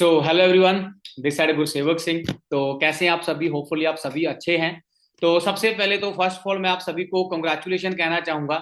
Hello everyone, this side Gursewak Singh. तो कैसे हैं आप सभी? होपफुली आप सभी अच्छे हैं। तो सबसे पहले तो फर्स्ट ऑफ ऑल मैं आप सभी को कंग्रेचुलेशन कहना चाहूंगा।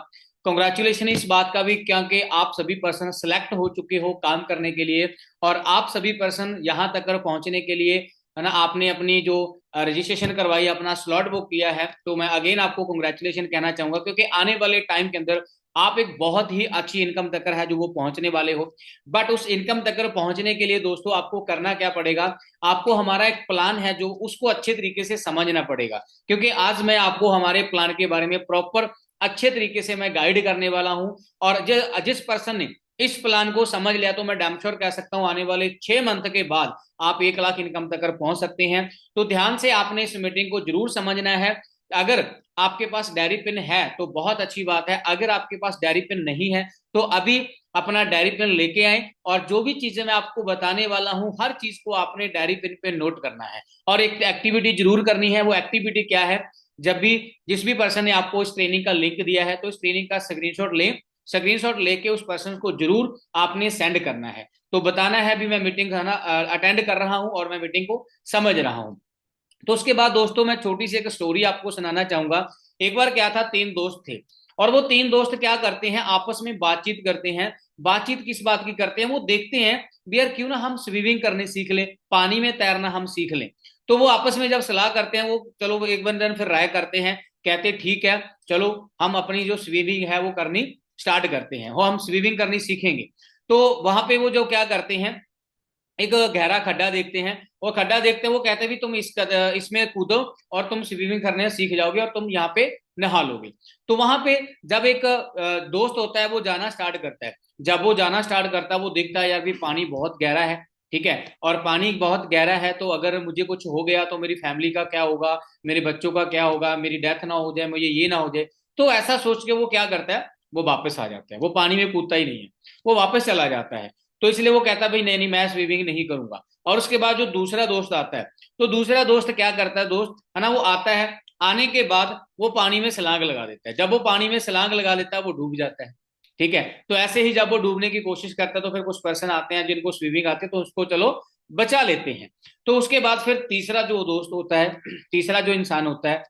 कंग्रेचुलेशन इस बात का भी क्योंकि आप सभी पर्सन सेलेक्ट हो चुके हो काम करने के लिए, और आप सभी पर्सन यहाँ तक पहुंचने के लिए है ना, आपने अपनी जो रजिस्ट्रेशन करवाई, अपना स्लॉट बुक किया है। तो मैं अगेन आपको कंग्रेचुलेशन कहना चाहूंगा, क्योंकि आने वाले टाइम के अंदर आप एक बहुत ही अच्छी इनकम तक है जो वो पहुंचने वाले हो। बट उस इनकम तक पहुंचने के लिए दोस्तों आपको करना क्या पड़ेगा? आपको हमारा एक प्लान है जो उसको अच्छे तरीके से समझना पड़ेगा, क्योंकि आज मैं आपको हमारे प्लान के बारे में प्रॉपर अच्छे तरीके से मैं गाइड करने वाला हूं। और जिस पर्सन ने इस प्लान को समझ लिया, तो मैं डैम श्योर कह सकता हूं आने वाले 6 मंथ के बाद आप 1 लाख इनकम तक पहुंच सकते हैं। तो ध्यान से आपने इस मीटिंग को जरूर समझना है। अगर आपके पास डायरी पेन है तो बहुत अच्छी बात है, अगर आपके पास डायरी पेन नहीं है तो अभी अपना डायरी पेन लेके आए, और जो भी चीजें मैं आपको बताने वाला हूं हर चीज को आपने डायरी पेन पे नोट करना है। और एक एक्टिविटी जरूर करनी है। वो एक्टिविटी क्या है? जब भी जिस भी पर्सन ने आपको इस ट्रेनिंग का लिंक दिया है, तो इस ट्रेनिंग का स्क्रीनशॉट लें। स्क्रीनशॉट लेके उस पर्सन को जरूर आपने सेंड करना है। तो बताना है भी मैं मीटिंग है ना अटेंड कर रहा हूं और मैं मीटिंग को समझ रहा हूं। तो उसके बाद दोस्तों मैं छोटी सी एक स्टोरी आपको सुनाना चाहूंगा। एक बार क्या था, 3 दोस्त थे। और वो 3 दोस्त क्या करते हैं, आपस में बातचीत करते हैं। बातचीत किस बात की करते हैं? वो देखते हैं भी यार क्यों ना हम स्विमिंग करने सीख लें, पानी में तैरना हम सीख लें। तो वो आपस में जब सलाह करते हैं, वो चलो वो एक बंदन फिर राय करते हैं, कहते ठीक है चलो हम अपनी जो स्विमिंग है वो करनी स्टार्ट करते हैं, वो हम स्विमिंग करनी सीखेंगे। तो वहां पे वो जो क्या करते हैं, एक गहरा खड्डा देखते हैं। वो खड्डा देखते हैं, वो कहते हैं भी तुम इसमें कूदो और तुम स्विमिंग करने सीख जाओगे और तुम यहाँ पे नहा लोगे। तो वहां पे जब एक दोस्त होता है वो जाना स्टार्ट करता है। जब वो जाना स्टार्ट करता है, वो देखता है यार भी पानी बहुत गहरा है। ठीक है, और पानी बहुत गहरा है तो अगर मुझे कुछ हो गया तो मेरी फैमिली का क्या होगा, मेरे बच्चों का क्या होगा, मेरी डेथ ना हो जाए, मुझे ये ना हो जाए। तो ऐसा सोच के वो क्या करता है, वो वापस आ जाता है, वो पानी में कूदता ही नहीं है, वो वापस चला जाता है। तो इसलिए वो कहता है भाई नहीं नहीं मैं स्विमिंग नहीं करूंगा। और उसके बाद जो दूसरा दोस्त आता है, तो दूसरा दोस्त क्या करता है, दोस्त है ना, वो आता है। आने के बाद वो पानी में छलांग लगा देता है। जब वो पानी में छलांग लगा देता है वो डूब जाता है। ठीक है, तो ऐसे ही जब वो डूबने की कोशिश करता है तो फिर कुछ पर्सन आते हैं जिनको स्विमिंग आती है, तो उसको चलो बचा लेते हैं। तो उसके बाद फिर तीसरा जो दोस्त होता है, तीसरा जो इंसान होता है,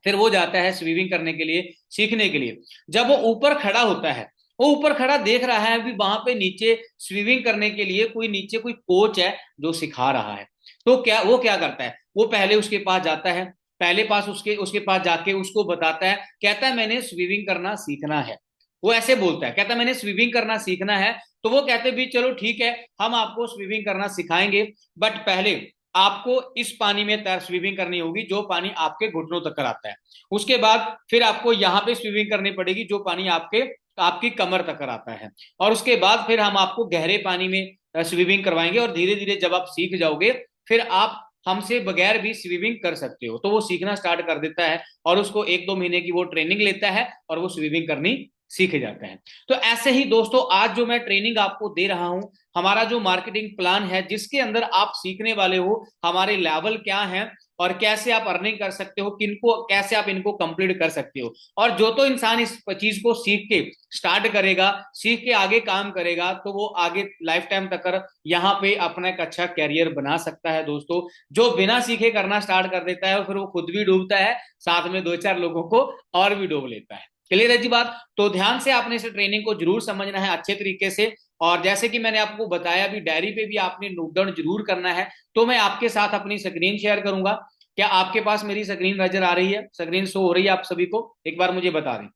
फिर वो जाता है स्विमिंग करने के लिए, सीखने के लिए। जब वो ऊपर खड़ा होता है, वो ऊपर खड़ा देख रहा है भी वहां पे नीचे स्विमिंग करने के लिए कोई नीचे कोई कोच है जो सिखा रहा है। तो क्या वो क्या करता है, वो पहले उसके पास जाता है, पहले पास उसके उसके पास जाके उसको बताता है, कहता है मैंने स्विमिंग करना सीखना है। वो ऐसे बोलता है, कहता है मैंने स्विमिंग करना सीखना है। तो वो कहते भी चलो ठीक है, हम आपको स्विमिंग करना सिखाएंगे, बट पहले आपको इस पानी में तैर स्विमिंग करनी होगी जो पानी आपके घुटनों तक कर आता है। उसके बाद फिर आपको यहाँ पे स्विमिंग करनी पड़ेगी जो पानी आपके आपकी कमर तक कर आता है। और उसके बाद फिर हम आपको गहरे पानी में स्विमिंग करवाएंगे, और धीरे धीरे जब आप सीख जाओगे फिर आप हमसे बगैर भी स्विमिंग कर सकते हो। तो वो सीखना स्टार्ट कर देता है, और उसको 1-2 महीने की वो ट्रेनिंग लेता है और वो स्विमिंग करनी सीख जाता है। तो ऐसे ही दोस्तों आज जो मैं ट्रेनिंग आपको दे रहा हूं, हमारा जो मार्केटिंग प्लान है जिसके अंदर आप सीखने वाले हो हमारे लेवल क्या है, और कैसे आप अर्निंग कर सकते हो, किनको कैसे आप इनको कंप्लीट कर सकते हो। और जो तो इंसान इस चीज को सीख के स्टार्ट करेगा, सीख के आगे काम करेगा, तो वो आगे लाइफ टाइम तक यहाँ पे अपना एक अच्छा कैरियर बना सकता है दोस्तों। जो बिना सीखे करना स्टार्ट कर देता है फिर वो खुद भी डूबता है, साथ में 2-4 लोगों को और भी डूब लेता है। क्लियर है जी बात? तो ध्यान से आपने इस ट्रेनिंग को जरूर समझना है अच्छे तरीके से। और जैसे कि मैंने आपको बताया भी, डायरी पे भी आपने नोट डाउन जरूर करना है। तो मैं आपके साथ अपनी स्क्रीन शेयर करूंगा। क्या आपके पास मेरी स्क्रीन नजर आ रही है, स्क्रीन शो हो रही है आप सभी को? एक बार मुझे बता दें।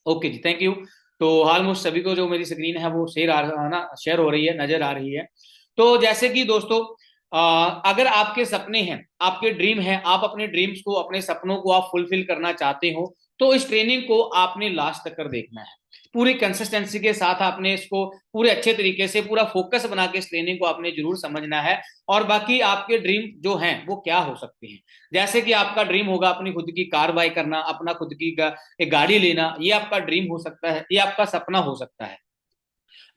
Okay ji, thank you. तो ऑलमोस्ट सभी को जो मेरी स्क्रीन है वो शेयर आ ना शेयर हो रही है, नजर आ रही है। तो जैसे कि दोस्तों अगर आपके सपने हैं, आपके ड्रीम है, आप अपने ड्रीम्स को अपने सपनों को आप फुलफिल करना चाहते हो, तो इस ट्रेनिंग को आपने लास्ट तक कर देखना है। पूरी कंसिस्टेंसी के साथ आपने इसको पूरे अच्छे तरीके से पूरा फोकस बना के इस ट्रेनिंग को आपने जरूर समझना है। और बाकी आपके ड्रीम जो हैं वो क्या हो सकते हैं, जैसे कि आपका ड्रीम होगा अपनी खुद की कार बाय करना, अपना खुद की एक गाड़ी लेना, ये आपका ड्रीम हो सकता है, ये आपका सपना हो सकता है।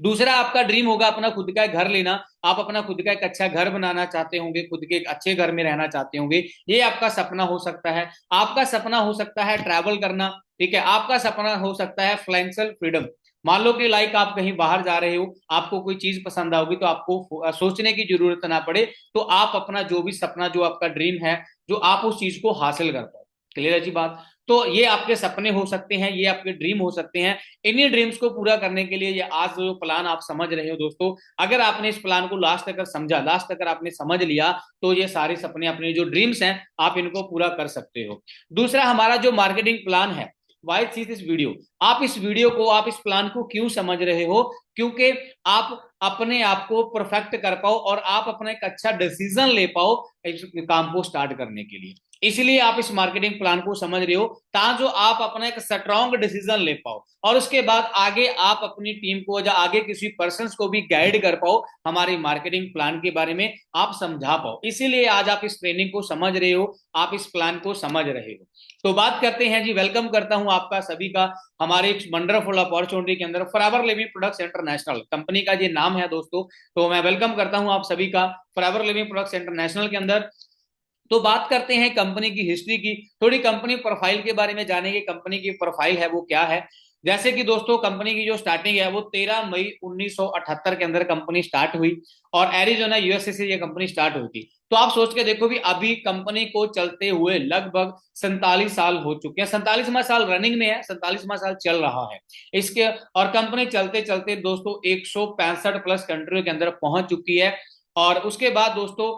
दूसरा आपका ड्रीम होगा अपना खुद का घर लेना, आप अपना खुद का एक अच्छा घर बनाना चाहते होंगे, खुद के एक अच्छे घर में रहना चाहते होंगे, ये आपका सपना हो सकता है। आपका सपना हो सकता है ट्रैवल करना। ठीक है, आपका सपना हो सकता है फाइनेंशियल फ्रीडम। मान लो कि लाइक आप कहीं बाहर जा रहे हो, आपको कोई चीज पसंद आओगी तो आपको सोचने की जरूरत ना पड़े, तो आप अपना जो भी सपना, जो आपका ड्रीम है, जो आप उस चीज को हासिल कर पाओ। क्लियर है जी बात? तो ये आपके सपने हो सकते हैं, ये आपके ड्रीम हो सकते हैं। इन्हीं ड्रीम्स को पूरा करने के लिए ये आज जो प्लान आप समझ रहे हो दोस्तों, अगर आपने इस प्लान को लास्ट तक समझा, लास्ट तक आपने समझ लिया, तो ये सारे सपने, अपने जो ड्रीम्स हैं, आप इनको पूरा कर सकते हो। दूसरा, हमारा जो मार्केटिंग प्लान है, वाई सी दिस वीडियो, आप इस वीडियो को, आप इस प्लान को क्यों समझ रहे हो? क्योंकि आप अपने आप को परफेक्ट कर पाओ और आप अपना एक अच्छा डिसीजन ले पाओ इस काम को स्टार्ट करने के लिए। इसलिए आप इस मार्केटिंग प्लान को समझ रहे हो, ताकि आप अपना एक स्ट्रॉन्ग डिसीजन ले पाओ और उसके बाद आगे आप अपनी टीम को या आगे किसी पर्सन को भी गाइड कर पाओ, हमारी मार्केटिंग प्लान के बारे में आप समझा पाओ। इसीलिए आज आप इस ट्रेनिंग को समझ रहे हो, आप इस प्लान को समझ रहे हो। तो बात करते हैं जी, वेलकम करता हूं आपका सभी का हमारे एक वंडरफुल अपॉर्चुनिटी के अंदर। Forever living products international company का ये नाम है दोस्तों। तो मैं वेलकम करता हूं आप सभी का फॉरएवर लिविंग प्रोडक्ट्स इंटरनेशनल के अंदर। तो बात करते हैं कंपनी की हिस्ट्री की, थोड़ी कंपनी प्रोफाइल के बारे में जानेंगे। कंपनी की प्रोफाइल है वो क्या है? जैसे कि दोस्तों, कंपनी की जो स्टार्टिंग है वो 13 मई 1978 के अंदर कंपनी स्टार्ट हुई और एरिजोना यूएसए से ये कंपनी स्टार्ट हुई थी। तो आप सोच के देखो भी, अभी कंपनी को चलते हुए लगभग 47 साल हो चुके हैं। 47वां साल रनिंग में है, 47वां साल चल रहा है इसके। और कंपनी चलते चलते दोस्तों 165 प्लस कंट्रियों के अंदर पहुंच चुकी है। और उसके बाद दोस्तों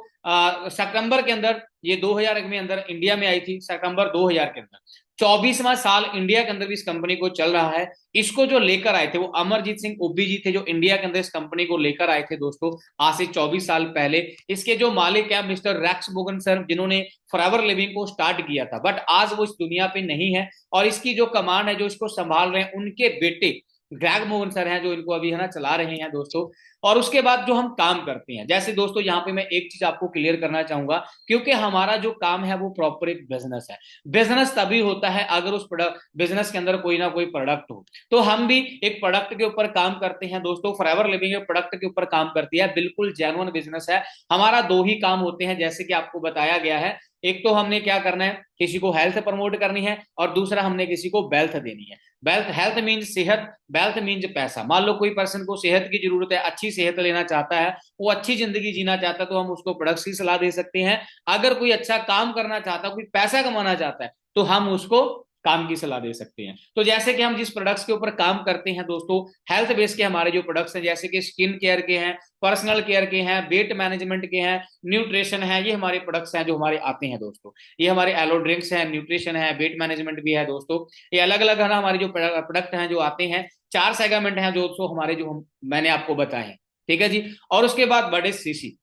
सितंबर के अंदर, ये 2000 में अंदर इंडिया में आई थी, सितंबर 2000 के अंदर। 24वां साल इंडिया के अंदर भी इस कंपनी को चल रहा है। इसको जो लेकर आए थे वो अमरजीत सिंह उब्बी जी थे, जो इंडिया के अंदर इस कंपनी को लेकर आए थे दोस्तों, आज से 24 साल पहले। इसके जो मालिक है मिस्टर रैक्स बोगन सर, जिन्होंने फॉरएवर लिविंग को स्टार्ट किया था, बट आज वो इस दुनिया पे नहीं है। और इसकी जो कमांड है, जो इसको संभाल रहे हैं, उनके बेटे ग्रैग मोहन सर हैं, जो इनको अभी है ना चला रहे हैं दोस्तों। और उसके बाद जो हम काम करते हैं, जैसे दोस्तों यहाँ पे मैं एक चीज आपको क्लियर करना चाहूंगा, क्योंकि हमारा जो काम है वो प्रॉपर एक बिजनेस है। बिजनेस तभी होता है अगर उस बिजनेस के अंदर कोई ना कोई प्रोडक्ट हो। तो हम भी एक प्रोडक्ट के ऊपर काम करते हैं दोस्तों। फॉरएवर लिविंग एक प्रोडक्ट के ऊपर काम करती है, बिल्कुल जेन्युइन बिजनेस है। हमारा दो ही काम होते हैं, जैसे कि आपको बताया गया है। एक तो हमने क्या करना है, किसी को हेल्थ प्रमोट करनी है, और दूसरा हमने किसी को वेल्थ देनी है। वेल्थ, हेल्थ मीन्स सेहत, वेल्थ मीन्स पैसा। मान लो कोई पर्सन को सेहत की जरूरत है, अच्छी सेहत लेना चाहता है, वो अच्छी जिंदगी जीना चाहता है, तो हम उसको प्रोडक्ट्स की सलाह दे सकते हैं। अगर कोई अच्छा काम करना चाहता है, कोई पैसा कमाना चाहता है, तो हम उसको काम की सलाह दे सकते हैं। तो जैसे कि हम जिस प्रोडक्ट्स के ऊपर काम करते हैं दोस्तों, हेल्थ बेस के हमारे जो प्रोडक्ट्स हैं, जैसे कि स्किन केयर के हैं, पर्सनल केयर के हैं, वेट मैनेजमेंट के हैं, न्यूट्रिशन है, ये हमारे प्रोडक्ट्स हैं जो हमारे आते हैं दोस्तों। ये हमारे एलो ड्रिंक्स हैं, न्यूट्रिशन है, वेट मैनेजमेंट भी है दोस्तों। ये अलग अलग है ना हमारे जो प्रोडक्ट हैं जो आते हैं। 4 सेगमेंट हैं दोस्तों हमारे, जो मैंने आपको बताए हैं। ठीक है जी। और उसके बाद बड़े सीसी,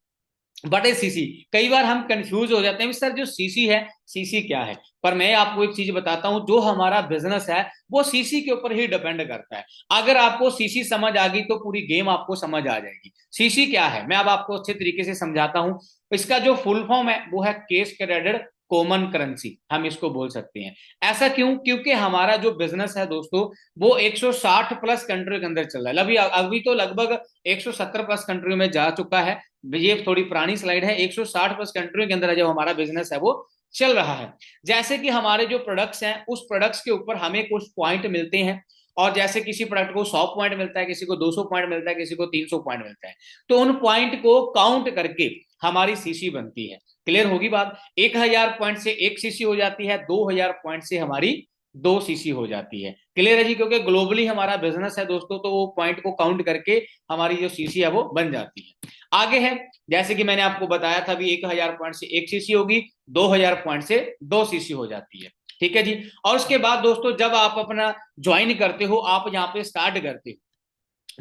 बड़े सीसी, कई बार हम कंफ्यूज हो जाते हैं सर जो सीसी है, सीसी क्या है? पर मैं आपको एक चीज बताता हूं, जो हमारा बिजनेस है वो सीसी के ऊपर ही डिपेंड करता है। अगर आपको सीसी समझ आ गई तो पूरी गेम आपको समझ आ जाएगी। सीसी क्या है, मैं अब आपको अच्छे तरीके से समझाता हूं। इसका जो फुल फॉर्म है वो है केस क्रेडिट कॉमन करेंसी, हम इसको बोल सकते हैं। ऐसा क्यों? क्योंकि हमारा जो बिजनेस है दोस्तों, वो 160 प्लस कंट्री के अंदर चल रहा है। अभी अभी तो लगभग 170 प्लस कंट्रियों में जा चुका है। ये थोड़ी पुरानी स्लाइड है। 160 प्लस कंट्रियों के अंदर जो हमारा बिजनेस है वो चल रहा है। जैसे कि हमारे जो प्रोडक्ट्स हैं, उस प्रोडक्ट्स के ऊपर हमें कुछ पॉइंट मिलते हैं। और जैसे किसी प्रोडक्ट को 100 पॉइंट मिलता है, किसी को 200 पॉइंट मिलता है, किसी को 300 पॉइंट मिलता है। तो उन पॉइंट को काउंट करके हमारी सीसी बनती है। क्लियर होगी बात? 1000 पॉइंट से 1 सीसी हो जाती है, 2000 पॉइंट से हमारी 2 सीसी हो जाती है। क्लियर है जी? क्योंकि ग्लोबली हमारा बिजनेस है दोस्तों, तो वो पॉइंट को काउंट करके हमारी जो सीसी है वो बन जाती है। आगे है, जैसे कि मैंने आपको बताया था, भी 1000 पॉइंट से 1 सीसी होगी, 2000 पॉइंट से 2 सीसी हो जाती है। ठीक है जी। और उसके बाद दोस्तों, जब आप अपना ज्वाइन करते हो, आप यहाँ पे स्टार्ट करते हो,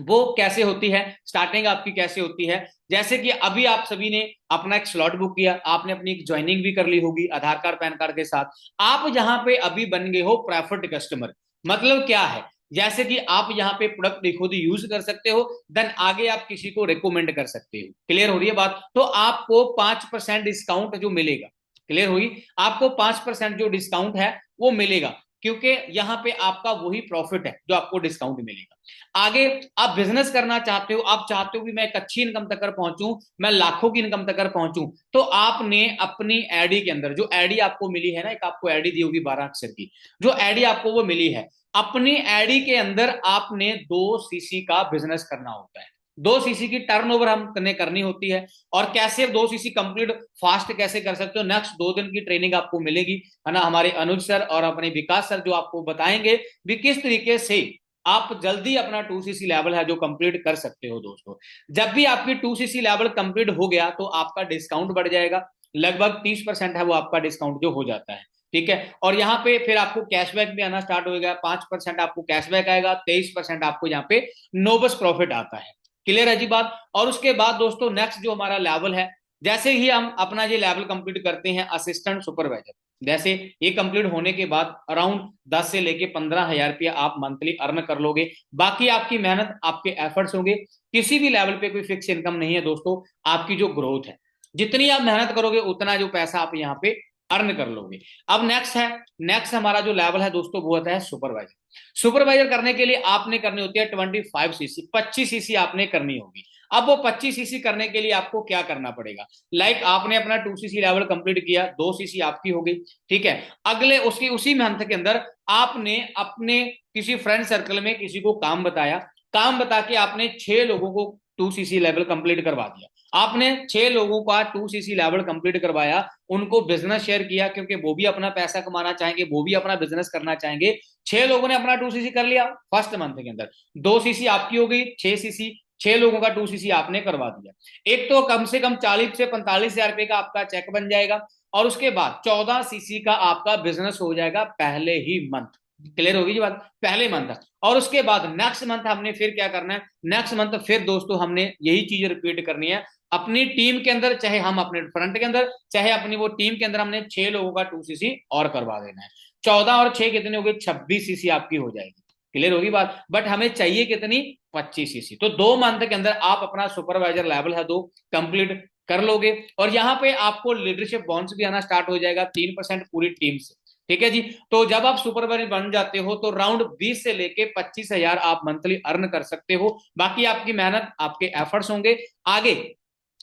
वो कैसे होती है, स्टार्टिंग आपकी कैसे होती है? जैसे कि अभी आप सभी ने अपना एक स्लॉट बुक किया, आपने अपनी एक ज्वाइनिंग भी कर ली होगी आधार कार्ड पैन कार्ड के साथ। आप यहाँ पे अभी बन गए हो प्रेफर्ड कस्टमर। मतलब क्या है? जैसे कि आप यहाँ पे प्रोडक्ट खुद यूज कर सकते हो, देन आगे आप किसी को रिकमेंड कर सकते हो। क्लियर हो रही है बात? तो आपको 5% डिस्काउंट जो मिलेगा, क्लियर हुई? आपको 5% जो डिस्काउंट है वो मिलेगा। क्योंकि यहाँ पे आपका वही प्रॉफिट है जो आपको डिस्काउंट मिलेगा। आगे आप बिजनेस करना चाहते हो, आप चाहते हो कि मैं एक अच्छी इनकम तक पहुंचूं, मैं लाखों की इनकम तक पहुंचूं, तो आपने अपनी एडी के अंदर जो एडी आपको मिली है ना, एक आपको एडी दी होगी 12 अक्षर की, जो एडी आपको वो मिली है, अपनी एडी के अंदर आपने 2 सीसी का बिजनेस करना होता है। 2 सीसी की टर्नओवर हमने करनी होती है। और कैसे 2 सीसी कंप्लीट फास्ट कैसे कर सकते हो, नेक्स्ट 2 दिन की ट्रेनिंग आपको मिलेगी, है ना, हमारे अनुज सर और अपने विकास सर जो आपको बताएंगे भी किस तरीके से आप जल्दी अपना 2 सीसी लेवल है जो कंप्लीट कर सकते हो। दोस्तों जब भी आपकी 2 सीसी लेवल कंप्लीट हो गया तो आपका डिस्काउंट बढ़ जाएगा, लगभग 30% है वो आपका डिस्काउंट जो हो जाता है। ठीक है, और यहाँ पे फिर आपको कैशबैक भी आना स्टार्ट हो गया, 5% आपको कैशबैक आएगा, 23% आपको यहाँ पे नोबस प्रॉफिट आता है। क्लियर है जी बात। और उसके बाद दोस्तों नेक्स्ट जो हमारा लेवल है, जैसे ही हम अपना ये लेवल कंप्लीट करते हैं असिस्टेंट सुपरवाइजर, जैसे ये कंप्लीट होने के बाद अराउंड 10 से लेके 15,000 रुपया आप मंथली अर्न कर लोगे। बाकी आपकी मेहनत, आपके एफर्ट्स होंगे। किसी भी लेवल पे कोई फिक्स इनकम नहीं है दोस्तों, आपकी जो ग्रोथ है, जितनी आप मेहनत करोगे उतना जो पैसा आप यहाँ पे अर्न कर लोगे। अब नेक्स्ट है, नेक्स्ट हमारा जो लेवल है दोस्तों वो होता है सुपरवाइजर। सुपरवाइजर करने के लिए आपने करनी होती है 25 सीसी, 25 सीसी आपने करनी होगी। अब वो 25 सीसी करने के लिए आपको क्या करना पड़ेगा, लाइक आपने अपना 2 सीसी लेवल कंप्लीट किया, 2 सीसी आपकी हो गई। ठीक है, अगले उसकी उसी मंथ के अंदर आपने अपने किसी फ्रेंड सर्कल में किसी को काम बताया, काम बता के आपने 6 लोगों को 2 सीसी लेवल कंप्लीट करवा दिया। आपने 6 लोगों का 2 सीसी लेवल कंप्लीट करवाया, उनको बिजनेस शेयर किया, क्योंकि वो भी अपना पैसा कमाना चाहेंगे, वो भी अपना बिजनेस करना चाहेंगे। 6 लोगों ने अपना 2 सीसी कर लिया फर्स्ट मंथ के अंदर, 2 सीसी आपकी हो गई, 6 सीसी, 6 लोगों का 2 सीसी आपने करवा दिया। एक तो कम से कम 40 से 45,000 रुपए का आपका चेक बन जाएगा, और उसके बाद 14 सीसी का आपका बिजनेस हो जाएगा पहले ही मंथ। क्लियर होगी जी बात, पहले मंथ। और उसके बाद नेक्स्ट मंथ हमने फिर क्या करना है, नेक्स्ट मंथ फिर दोस्तों हमने यही चीज रिपीट करनी है अपनी टीम के अंदर, चाहे हम अपने फ्रंट के अंदर, चाहे अपनी वो टीम के अंदर, हमने 6 लोगों का 2 सीसी और करवा देना है। 14 और 6 कितने हो गए, 26 सीसी आपकी हो जाएगी। क्लियर होगी बात, बट हमें चाहिए कितनी, 25 सीसी। तो 2 मंथ के अंदर आप अपना सुपरवाइजर लेवल है 2 कंप्लीट कर लोगे, और यहाँ पे आपको लीडरशिप बोनस भी आना स्टार्ट हो जाएगा 3% पूरी टीम से। ठीक है जी, तो जब आप सुपरवाइजर बन जाते हो तो राउंड 20 से लेके 25,000 आप मंथली अर्न कर सकते हो। बाकी आपकी मेहनत, आपके एफर्ट्स होंगे, आगे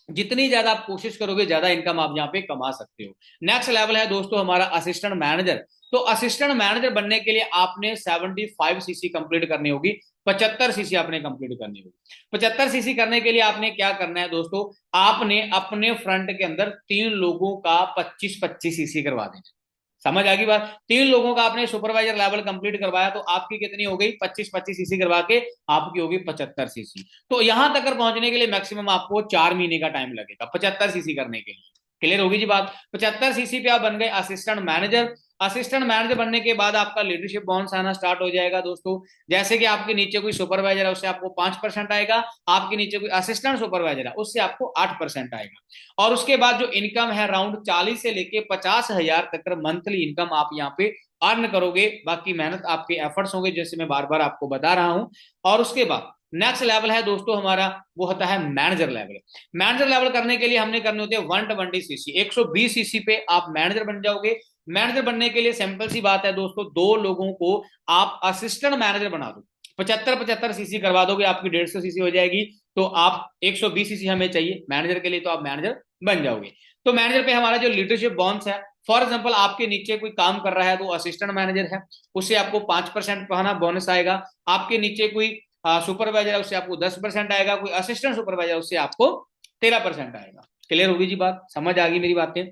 जितनी ज्यादा आप कोशिश करोगे ज्यादा इनकम आप यहाँ पे कमा सकते हो। नेक्स्ट लेवल है दोस्तों हमारा असिस्टेंट मैनेजर। तो असिस्टेंट मैनेजर बनने के लिए आपने 75 सीसी कंप्लीट करनी होगी, 75 सीसी आपने कंप्लीट करनी होगी। 75 सीसी करने के लिए आपने क्या करना है दोस्तों, आपने अपने फ्रंट के अंदर 3 लोगों का 25-25 सीसी करवा देना। समझ आ गई बात, 3 लोगों का आपने सुपरवाइजर लेवल कंप्लीट करवाया, तो आपकी कितनी हो गई, 25-25 सीसी करवा के आपकी होगी 75 सीसी। तो यहां तक पहुंचने के लिए मैक्सिमम आपको 4 महीने का टाइम लगेगा 75 सीसी करने के लिए। क्लियर होगी जी बात। 75 सीसी पे आप बन गए असिस्टेंट मैनेजर। असिस्टेंट मैनेजर बनने के बाद आपका लीडरशिप बोनस आना स्टार्ट हो जाएगा दोस्तों। जैसे कि आपके नीचे कोई सुपरवाइजर है उससे आपको 5% आएगा, आपके नीचे कोई असिस्टेंट सुपरवाइजर है उससे आपको 8% आएगा। और उसके बाद जो इनकम है राउंड 40 से लेके 50,000 तक मंथली इनकम आप यहाँ पे अर्न करोगे। बाकी मेहनत, आपके एफर्ट्स होंगे, जैसे मैं बार बार आपको बता रहा हूं। और उसके बाद नेक्स्ट लेवल है दोस्तों हमारा, वो होता है मैनेजर लेवल। मैनेजर लेवल करने के लिए हमने करनी होती है 120 सीसी, 120 सीसी पे आप मैनेजर बन जाओगे। मैनेजर बनने के लिए सिंपल सी बात है दोस्तों, 2 लोगों को आप असिस्टेंट मैनेजर बना दो, 75-75 सीसी करवा दोगे, आपकी 150 सीसी हो जाएगी। तो आप 120 सीसी हमें चाहिए मैनेजर के लिए, तो आप मैनेजर बन जाओगे। तो मैनेजर पे हमारा जो लीडरशिप बॉन्स है, फॉर एग्जाम्पल आपके नीचे कोई काम कर रहा है तो असिस्टेंट मैनेजर है, उससे आपको 5% बोनस आएगा। आपके नीचे कोई सुपरवाइजर है उससे आपको 10% आएगा, कोई असिस्टेंट सुपरवाइजर उससे आपको 13% आएगा। क्लियर होगी जी बात, समझ आ गई मेरी बातें।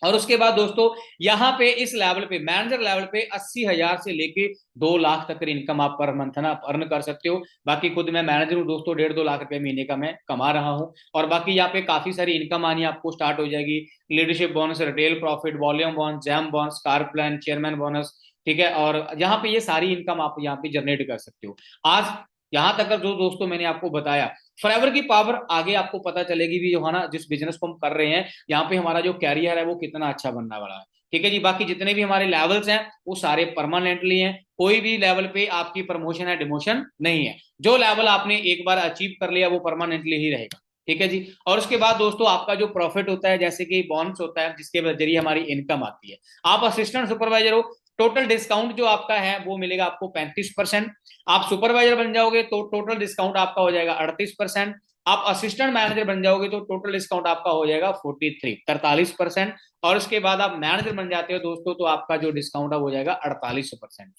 और उसके बाद दोस्तों यहाँ पे इस लेवल पे, मैनेजर लेवल पे 80,000 से लेके 2 लाख तक की इनकम आप पर मंथ ना अर्न कर सकते हो। बाकी खुद मैं मैनेजर हूँ दोस्तों, 1.5-2 लाख रुपए महीने का मैं कमा रहा हूँ। और बाकी यहाँ पे काफी सारी इनकम आनी आपको स्टार्ट हो जाएगी, leadership bonus, retail profit, volume bonus, jam bonus, car plan, chairman bonus. ठीक है, और यहाँ पे ये सारी इनकम आप यहाँ पे जनरेट कर सकते हो। आज यहाँ तक जो दोस्तों मैंने आपको बताया, फॉरएवर की पावर आगे आपको पता चलेगी भी, जो है ना, जिस बिजनेस को हम कर रहे हैं यहाँ पे हमारा जो कैरियर है वो कितना अच्छा बनने वाला है। ठीक है जी, बाकी जितने भी हमारे लेवल्स हैं वो सारे परमानेंटली हैं, कोई भी लेवल पे आपकी प्रमोशन है डिमोशन नहीं है। जो लेवल आपने एक बार अचीव कर लिया वो परमानेंटली ही रहेगा। ठीक है जी, और उसके बाद दोस्तों आपका जो प्रॉफिट होता है, जैसे कि बोनस होता है जिसके जरिए हमारी इनकम आती है। आप असिस्टेंट सुपरवाइजर हो, टोटल डिस्काउंट जो आपका है वो मिलेगा आपको 35%। आप सुपरवाइजर बन जाओगे तो टोटल डिस्काउंट आपका हो जाएगा 38%। आप असिस्टेंट मैनेजर बन जाओगे तो टोटल डिस्काउंट आपका हो जाएगा 43% और उसके बाद आप मैनेजर बन जाते हो दोस्तों तो आपका जो डिस्काउंट है हो जाएगा 48%,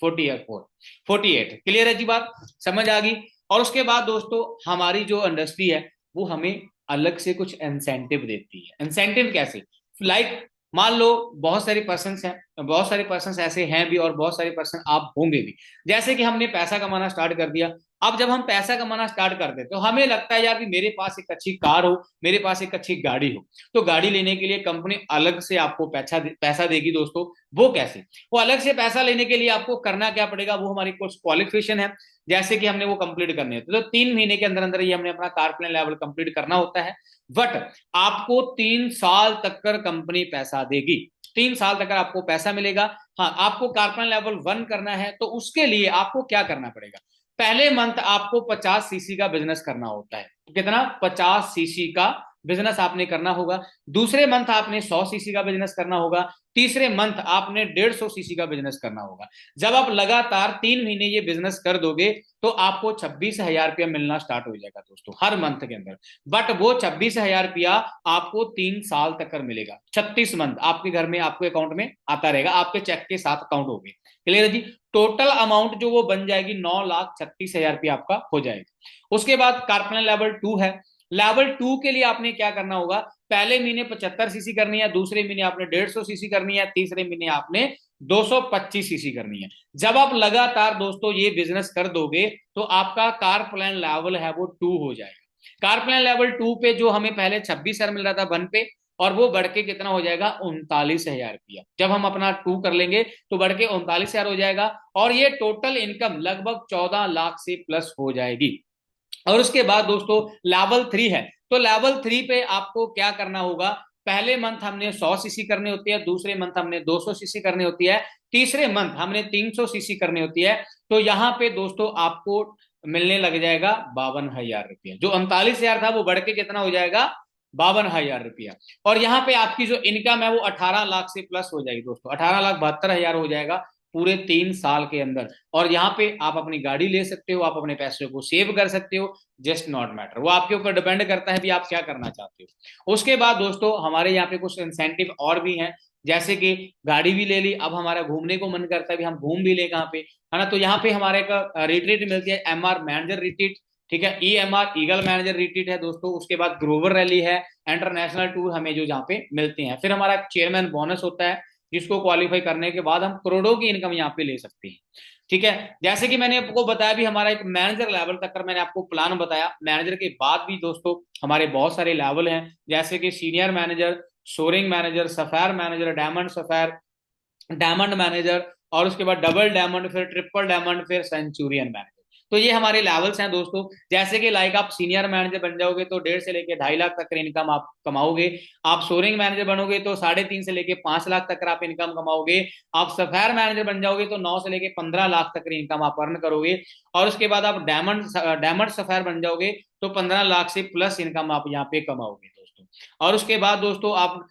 48। क्लियर है जी, बात समझ आ गई। और उसके बाद दोस्तों हमारी जो इंडस्ट्री है वो हमें अलग से कुछ इंसेंटिव देती है। इंसेंटिव कैसे? लाइक मान लो बहुत सारे पर्सन हैं, बहुत सारे पर्सन ऐसे हैं भी और बहुत सारे पर्सन आप होंगे भी। जैसे कि हमने पैसा कमाना स्टार्ट कर दिया। अब जब हम पैसा कमाना स्टार्ट करते हैं तो हमें लगता है यार कि मेरे पास एक अच्छी कार हो, मेरे पास एक अच्छी गाड़ी हो, तो गाड़ी लेने के लिए कंपनी अलग से आपको पैसा देगी दोस्तों। वो कैसे? वो अलग से पैसा लेने के लिए आपको करना क्या पड़ेगा, वो हमारी कुछ क्वालिफिकेशन है, जैसे कि हमने वो कंप्लीट करनी होती है। तो 3 महीने के अंदर अंदर ही हमने अपना कार प्लान लेवल कंप्लीट करना होता है। बट आपको 3 साल तक कर कंपनी पैसा देगी, 3 साल तक आपको पैसा मिलेगा। हाँ, आपको कार प्लान लेवल 1 करना है तो उसके लिए आपको क्या करना पड़ेगा? पहले मंथ आपको 50 सीसी का बिजनेस करना होता है। कितना? 50 सीसी का बिजनेस आपने करना होगा। दूसरे मंथ आपने 100 सीसी का बिजनेस करना होगा। तीसरे मंथ आपने 150 सीसी का बिजनेस करना होगा। जब आप लगातार 3 महीने ये बिजनेस कर दोगे तो आपको 26,000 रुपया मिलना स्टार्ट हो जाएगा दोस्तों हर मंथ के अंदर। बट वो 26,000 रुपया आपको 3 साल तक कर मिलेगा। 36 मंथ आपके घर में, आपके अकाउंट में आता रहेगा, आपके चेक के साथ अकाउंट हो गए। क्लियर है जी? टोटल अमाउंट जो वो बन जाएगी 9,36,000 रुपया आपका हो जाएगा। उसके बाद कारपेंटर लेवल 2 है। लेवल 2 के लिए आपने क्या करना होगा? पहले महीने 75 सीसी करनी है, दूसरे महीने आपने 150 सीसी करनी है, तीसरे महीने आपने 225 सीसी करनी है। जब आप लगातार दोस्तों ये बिजनेस कर दोगे तो आपका कार प्लान लेवल है वो 2 हो जाएगा। कार प्लान लेवल 2 पे जो हमें पहले 26,000 मिल रहा था 1 पे, और वो बढ़ के कितना हो जाएगा? 39,000 रुपया। जब हम अपना 2 कर लेंगे तो बढ़ के 39,000 हो जाएगा और ये टोटल इनकम लगभग 14 लाख से प्लस हो जाएगी। और उसके बाद दोस्तों लेवल 3 है। तो लेवल 3 पे आपको क्या करना होगा? पहले मंथ हमने 100 सीसी करनी होती है, दूसरे मंथ हमने 200 सीसी करनी होती है, तीसरे मंथ हमने 300 सीसी करनी होती है। तो यहां पे दोस्तों आपको मिलने लग जाएगा 52,000 रुपया। जो 39,000 था वो बढ़ के कितना हो जाएगा? 52,000 रुपया। और यहाँ पे आपकी जो इनकम है वो 18 लाख से प्लस हो जाएगी दोस्तों, 18,72,000 हो जाएगा पूरे 3 साल के अंदर। और यहाँ पे आप अपनी गाड़ी ले सकते हो, आप अपने पैसे को सेव कर सकते हो। जस्ट नॉट मैटर, वो आपके ऊपर डिपेंड करता है भी आप क्या करना चाहते हो। उसके बाद दोस्तों हमारे यहाँ पे कुछ इंसेंटिव और भी हैं, जैसे कि गाड़ी भी ले ली, अब हमारा घूमने को मन करता है भी हम घूम भी ले कहाँ पे, है ना? तो यहाँ पे हमारे एक रिट्रीट मिलती है, MR मैनेजर रिट्रीट। ठीक है, EMR ईगल मैनेजर रिट्रीट है दोस्तों। उसके बाद ग्रोवर रैली है, इंटरनेशनल टूर हमें जो जहाँ पे मिलते हैं। फिर हमारा चेयरमैन बोनस होता है जिसको क्वालिफाई करने के बाद हम करोड़ों की इनकम यहाँ पे ले सकते हैं। ठीक है, जैसे कि मैंने आपको बताया भी हमारा एक मैनेजर लेवल तक का मैंने आपको प्लान बताया। मैनेजर के बाद भी दोस्तों हमारे बहुत सारे लेवल हैं, जैसे कि senior manager, soaring manager, sapphire manager, diamond sapphire, diamond manager, और उसके बाद डबल डायमंड, फिर ट्रिपल डायमंड, फिर सेंचुरियन मैनेजर। तो ये हमारे लेवल्स हैं दोस्तों। जैसे कि लाइक आप सीनियर मैनेजर बन जाओगे तो 1.5 से लेके 2.5 लाख तक इनकम आप कमाओगे। आप सोरिंग मैनेजर बनोगे तो 3.5 से लेके 5 लाख तक आप इनकम कमाओगे। आप सफायर मैनेजर बन जाओगे तो 9 से लेके 15 लाख तक इनकम आप अर्न करोगे। और उसके बाद आप डायमंड सफायर बन जाओगे तो 15 लाख से प्लस इनकम आप यहाँ पे कमाओगे दोस्तों। और उसके बाद दोस्तों आप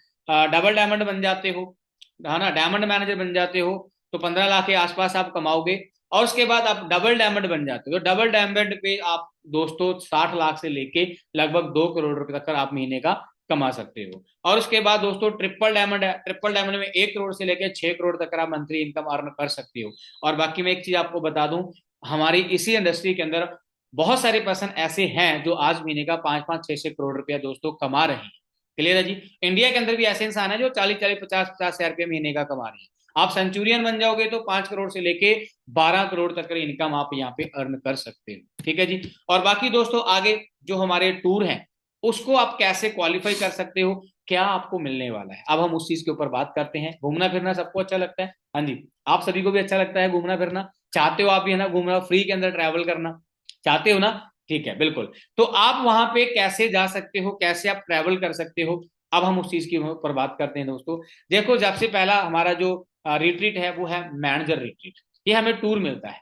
डबल डायमंड बन जाते हो, है ना, डायमंड मैनेजर बन जाते हो तो 15 लाख के आसपास आप कमाओगे। और उसके बाद आप डबल डायमंड बन जाते हो तो डबल डायमंड पे आप दोस्तों 60 लाख से लेके लगभग 2 करोड़ रुपए तक आप महीने का कमा सकते हो। और उसके बाद दोस्तों ट्रिपल डायमंड है। ट्रिपल डायमंड में 1 करोड़ से लेकर 6 करोड़ तक आप मंथली इनकम अर्न कर सकते हो। और बाकी मैं एक चीज आपको बता दूं, हमारी इसी इंडस्ट्री के अंदर बहुत सारे पर्सन ऐसे हैं जो आज महीने का 5-5, 6-6 करोड़ रुपया दोस्तों कमा रहे हैं। क्लियर है जी? इंडिया के अंदर भी ऐसे इंसान है जो 40-40, 50-50 हजार रुपये महीने का कमा रहे हैं। आप सेंचुरियन बन जाओगे तो 5 करोड़ से लेके 12 करोड़ तक की इनकम आप यहाँ पे अर्न कर सकते हो। ठीक है जी? और बाकी दोस्तों आगे जो हमारे टूर हैं उसको आप कैसे क्वालिफाई कर सकते हो, क्या आपको मिलने वाला है, अब हम उस चीज के ऊपर बात करते हैं। घूमना फिरना सबको अच्छा लगता है? हाँ जी, आप सभी को भी अच्छा लगता है घूमना फिरना? चाहते हो आप भी, है ना, घूमना, फ्री के अंदर ट्रैवल करना चाहते हो ना? ठीक है, बिल्कुल। तो आप वहां पे कैसे जा सकते हो, कैसे आप ट्रैवल कर सकते हो, अब हम उस चीज की ऊपर बात करते हैं दोस्तों। देखो, सबसे पहला हमारा जो रिट्रीट है वो है मैनेजर रिट्रीट। ये हमें टूर मिलता है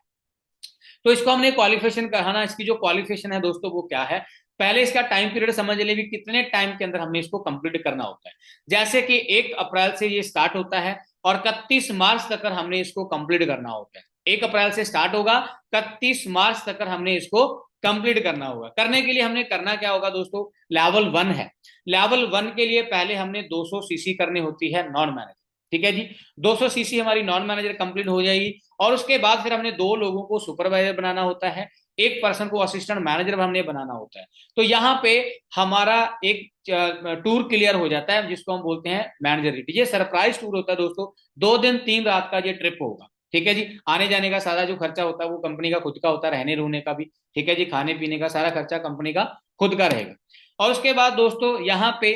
तो इसको हमने क्वालिफिकेशन कहना, इसकी जो क्वालिफिकेशन है दोस्तों वो क्या है? पहले इसका टाइम पीरियड समझ ले भी कितने टाइम के अंदर हमने इसको कंप्लीट करना होता है। जैसे कि 1 अप्रैल से ये स्टार्ट होता है और 31 मार्च तक हमने इसको कंप्लीट करना होता है। 1 अप्रैल से स्टार्ट होगा, 31 मार्च तक हमने इसको कंप्लीट करना होगा। करने के लिए हमने करना क्या होगा दोस्तों, लेवल 1 है। लेवल 1 के लिए पहले हमने 200 सीसी करनी होती है नॉन मैनेजर, ठीक है जी। 200 सीसी हमारी नॉन मैनेजर कंप्लीट हो जाएगी और उसके बाद फिर हमने 2 लोगों को सुपरवाइजर बनाना होता है, एक पर्सन को असिस्टेंट मैनेजर हमने बनाना होता है। तो यहाँ पे हमारा एक टूर क्लियर हो जाता है जिसको हम बोलते हैं मैनेजर रिट्रीट। ये सरप्राइज टूर होता है दोस्तों, 2 दिन 3 रात का ये ट्रिप होगा, ठीक है जी। आने जाने का सारा जो खर्चा होता है वो कंपनी का खुद का होता है, रहने रहने का भी, ठीक है जी। खाने पीने का सारा खर्चा कंपनी का खुद का रहेगा। और उसके बाद दोस्तों यहाँ पे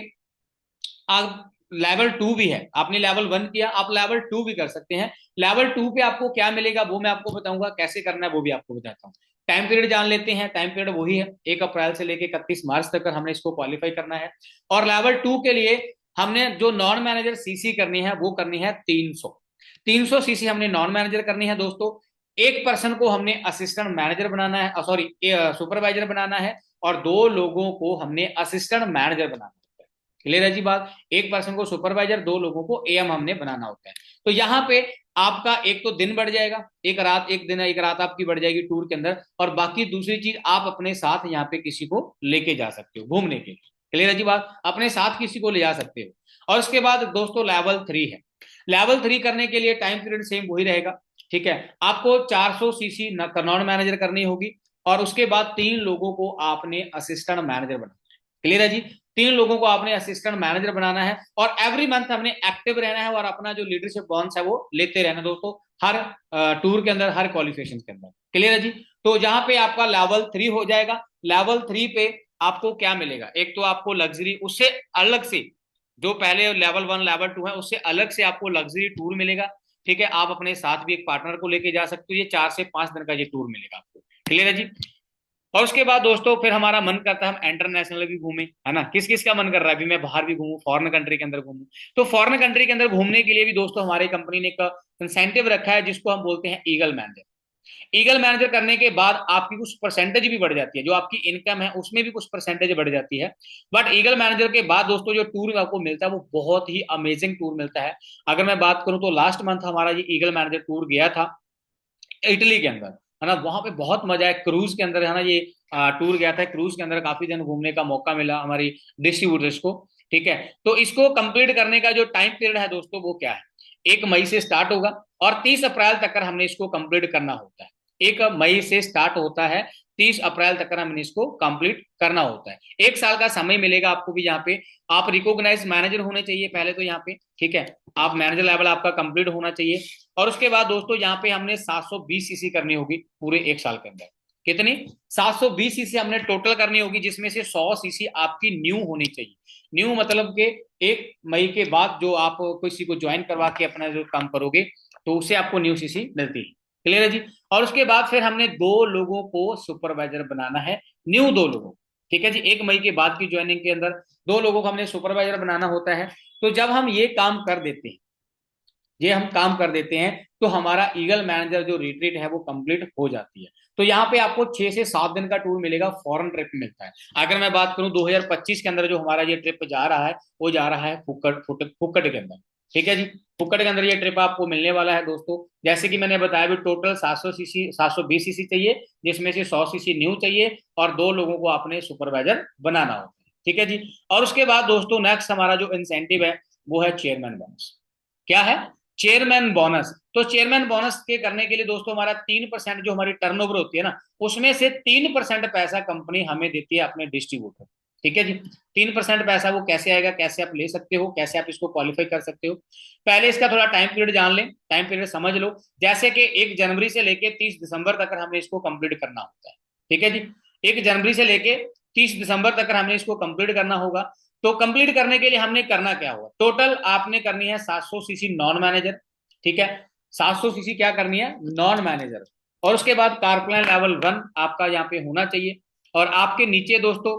आप लेवल 2 भी है, आपने लेवल 1 किया, आप लेवल 2 भी कर सकते हैं। लेवल 2 पे आपको क्या मिलेगा वो मैं आपको बताऊंगा, कैसे करना है वो भी आपको बताता हूँ। टाइम पीरियड जान लेते हैं। टाइम पीरियड वही है, 1 अप्रैल से लेके 31 मार्च तक हमने इसको क्वालिफाई करना है। और लेवल 2 के लिए हमने जो नॉन मैनेजर सीसी करनी है वो करनी है 300 सीसी हमने नॉन मैनेजर करनी है दोस्तों। एक पर्सन को हमने असिस्टेंट मैनेजर बनाना है, सॉरी सुपरवाइजर बनाना है, और 2 लोगों को हमने असिस्टेंट मैनेजर बनाना है। क्लियर है जी बात। एक पर्सन को सुपरवाइजर, 2 लोगों को एएम हमने बनाना होता है। तो यहाँ पे आपका एक तो दिन बढ़ जाएगा, एक रात, एक दिन एक रात आपकी बढ़ जाएगी टूर के अंदर। और बाकी दूसरी चीज, आप अपने साथ यहाँ पे किसी को लेके जा सकते हो घूमने के लिए। क्लियर है जी बात, अपने साथ किसी को ले जा सकते हो। और उसके बाद दोस्तों लेवल 3 है। लेवल 3 करने के लिए टाइम पीरियड सेम वही रहेगा, ठीक है। आपको 400 सीसी नॉन मैनेजर करनी होगी और उसके बाद 3 लोगों को आपने असिस्टेंट मैनेजर बनाना है। क्लियर है जी, 3 लोगों को आपने असिस्टेंट मैनेजर बनाना है और एवरी मंथ हमने एक्टिव रहना है और अपना जो लीडरशिप बॉन्स है वो लेते रहना दोस्तों, हर टूर के अंदर, हर क्वालिफिकेशन के अंदर। क्लियर है जी। तो जहां पे आपका लेवल 3 हो जाएगा, लेवल 3 पे आपको क्या मिलेगा, एक तो आपको लग्जरी, उससे अलग से जो पहले लेवल 1 लेवल 2 है उससे अलग से आपको लग्जरी टूर मिलेगा, ठीक है। आप अपने साथ भी एक पार्टनर को लेके जा सकते हो। ये 4 से 5 दिन का ये टूर मिलेगा आपको। क्लियर है जी। और उसके बाद दोस्तों फिर हमारा मन करता है हम इंटरनेशनल भी घूमें, है ना। किस किस का मन कर रहा है अभी मैं बाहर भी घूमूं, फॉरेन कंट्री के अंदर घूमूं। तो फॉरेन कंट्री के अंदर घूमने के लिए भी दोस्तों हमारी कंपनी ने एक इंसेंटिव रखा है जिसको हम बोलते हैं ईगल मैनेजर। ईगल मैनेजर करने के बाद आपकी कुछ परसेंटेज भी बढ़ जाती है, जो आपकी इनकम है उसमें भी कुछ परसेंटेज बढ़ जाती है। बट ईगल मैनेजर के बाद दोस्तों जो टूर आपको मिलता है वो बहुत ही अमेजिंग टूर मिलता है। अगर मैं बात करूं तो लास्ट मंथ हमारा ये ईगल मैनेजर टूर गया था इटली के अंदर, है ना। वहां पे बहुत मजा है, क्रूज के अंदर, है ना। ये टूर गया था क्रूज के अंदर, काफी दिन घूमने का मौका मिला हमारी डिस्ट्रीब्यूटर्स को, ठीक है। तो इसको कंप्लीट करने का जो टाइम पीरियड है दोस्तों वो क्या है, 1 मई से स्टार्ट होगा और 30 अप्रैल तक हमने इसको कंप्लीट करना होता है। 1 मई से स्टार्ट होता है, 30 अप्रैल तक हमने इसको कंप्लीट करना होता है। 1 साल का समय मिलेगा आपको भी। यहाँ पे आप रिकॉग्नाइज मैनेजर होने चाहिए पहले तो यहाँ पे, ठीक है। आप मैनेजर लेवल आपका कंप्लीट होना चाहिए। और उसके बाद दोस्तों यहाँ पे हमने 720 सीसी करनी होगी पूरे 1 साल के अंदर। कितनी, 720 सीसी हमने टोटल करनी होगी, जिसमें से 100 सीसी आपकी न्यू होनी चाहिए। न्यू मतलब के 1 मई के बाद जो आप किसी को ज्वाइन करवा के अपना जो काम करोगे तो उससे आपको न्यू सीसी मिलती है। क्लियर है जी। और उसके बाद फिर हमने 2 लोगों को सुपरवाइजर बनाना है, न्यू 2 लोगों, ठीक है जी। 1 मई के बाद की ज्वाइनिंग के अंदर 2 लोगों को हमने सुपरवाइजर बनाना होता है। तो जब हम ये काम कर देते हैं, ये हम काम कर देते हैं, तो हमारा ईगल मैनेजर जो रिट्रीट है वो कंप्लीट हो जाती है। तो यहाँ पे आपको 6 से 7 दिन का टूर मिलेगा, फॉरेन ट्रिप मिलता है। अगर मैं बात करूं 2025 के अंदर जो हमारा ये ट्रिप जा रहा है वो जा रहा है फुक्कट के अंदर, ठीक है जी। फुक्कट के अंदर ये ट्रिप आपको मिलने वाला है दोस्तों। जैसे कि मैंने बताया भी, टोटल 700 सीसी 720 सीसी चाहिए, जिसमें से 100 सीसी न्यू चाहिए और 2 लोगों को आपने सुपरवाइजर बनाना होता है, ठीक है जी। और उसके बाद दोस्तों नेक्स्ट हमारा जो इंसेंटिव है वो है चेयरमैन बोनस। क्या है, चेयरमैन बोनस। तो चेयरमैन बोनस के करने के लिए दोस्तों हमारा 3% जो हमारी टर्नओवर होती है ना, उसमें से 3% पैसा कंपनी हमें देती है अपने डिस्ट्रीब्यूटर, ठीक है जी। 3% पैसा वो कैसे आएगा, कैसे आप ले सकते हो, कैसे आप इसको क्वालिफाई कर सकते हो। पहले इसका थोड़ा टाइम पीरियड जान लें, टाइम पीरियड समझ लो। जैसे कि 1 जनवरी से लेके 30 दिसंबर तक हमें इसको कंप्लीट करना होता है, ठीक है जी। 1 जनवरी से लेके 30 दिसंबर तक हमें इसको कंप्लीट करना होगा। तो कंप्लीट करने के लिए हमने करना क्या होगा, टोटल आपने करनी है 700 सीसी नॉन मैनेजर, ठीक है। 700 सीसी क्या करनी है, नॉन मैनेजर। और उसके बाद कारप्लान लेवल 1 आपका यहाँ पे होना चाहिए। और आपके नीचे दोस्तों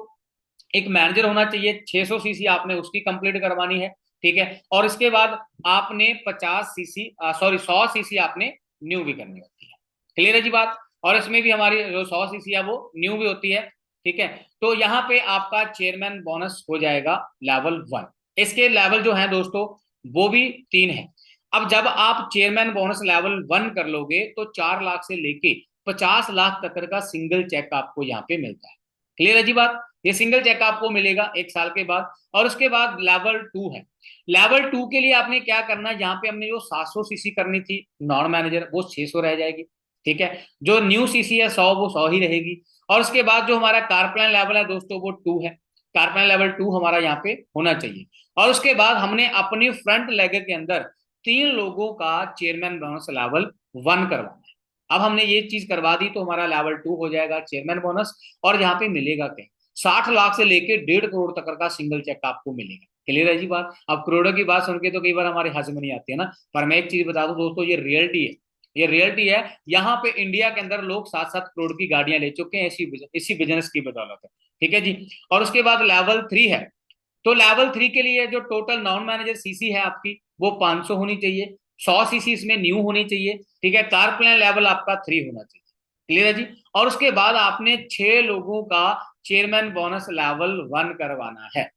एक मैनेजर होना चाहिए, 600 सीसी आपने उसकी कंप्लीट करवानी है, ठीक है। और इसके बाद आपने 100 सीसी आपने न्यू भी करनी होती है। क्लियर है जी बात। और इसमें भी हमारी जो 100 सीसी है वो न्यू भी होती है ठीक है। तो यहाँ पे आपका चेयरमैन बोनस हो जाएगा लेवल 1। इसके लेवल जो है दोस्तों वो भी 3 है। अब जब आप चेयरमैन बोनस लेवल 1 कर लोगे तो 4 लाख से लेके 50 लाख तक का सिंगल चेक आपको यहाँ पे मिलता है। क्लियर है जी बात? ये सिंगल चेक आपको मिलेगा 1 साल के बाद। और उसके बाद लेवल 2 है। लेवल 2 के लिए आपने क्या करना है, यहाँ पे हमने जो 700 सीसी करनी थी नॉन मैनेजर, वो 600 रह जाएगी। ठीक है। जो न्यू सीसी है 100, वो 100 ही रहेगी। और उसके बाद जो हमारा कारप्लान लेवल है दोस्तों वो 2 है। कारप्लान लेवल 2 हमारा यहाँ पे होना चाहिए। और उसके बाद हमने अपनी फ्रंट लेग के अंदर 3 लोगों का चेयरमैन बोनस लेवल 1 करवाना है। अब हमने ये चीज करवा दी तो हमारा लेवल 2 हो जाएगा चेयरमैन बोनस। और यहाँ पे मिलेगा क्या, 60 लाख से लेके 1.5 करोड़ तक का सिंगल चेक आपको मिलेगा। क्लियर है जी बात? अब करोड़ों की बात सुन के तो कई बार हमारे हजम नहीं आती है ना, पर मैं एक चीज बता दूं दोस्तों, ये रियलिटी है। ये रियलिटी है। यहाँ पे इंडिया के अंदर लोग 7-7 करोड़ की गाड़ियां ले चुके हैं इसी बिजनेस की बदौलत है। ठीक है जी। और उसके बाद लेवल 3 है। तो लेवल 3 के लिए जो टोटल नॉन मैनेजर सीसी है आपकी वो 500 होनी चाहिए। 100 सीसी इसमें न्यू होनी चाहिए। ठीक है। कार प्लान लेवल आपका 3 होना चाहिए। क्लियर है जी? और उसके बाद आपने 6 लोगों का चेयरमैन बोनस लेवल 1 करवाना है।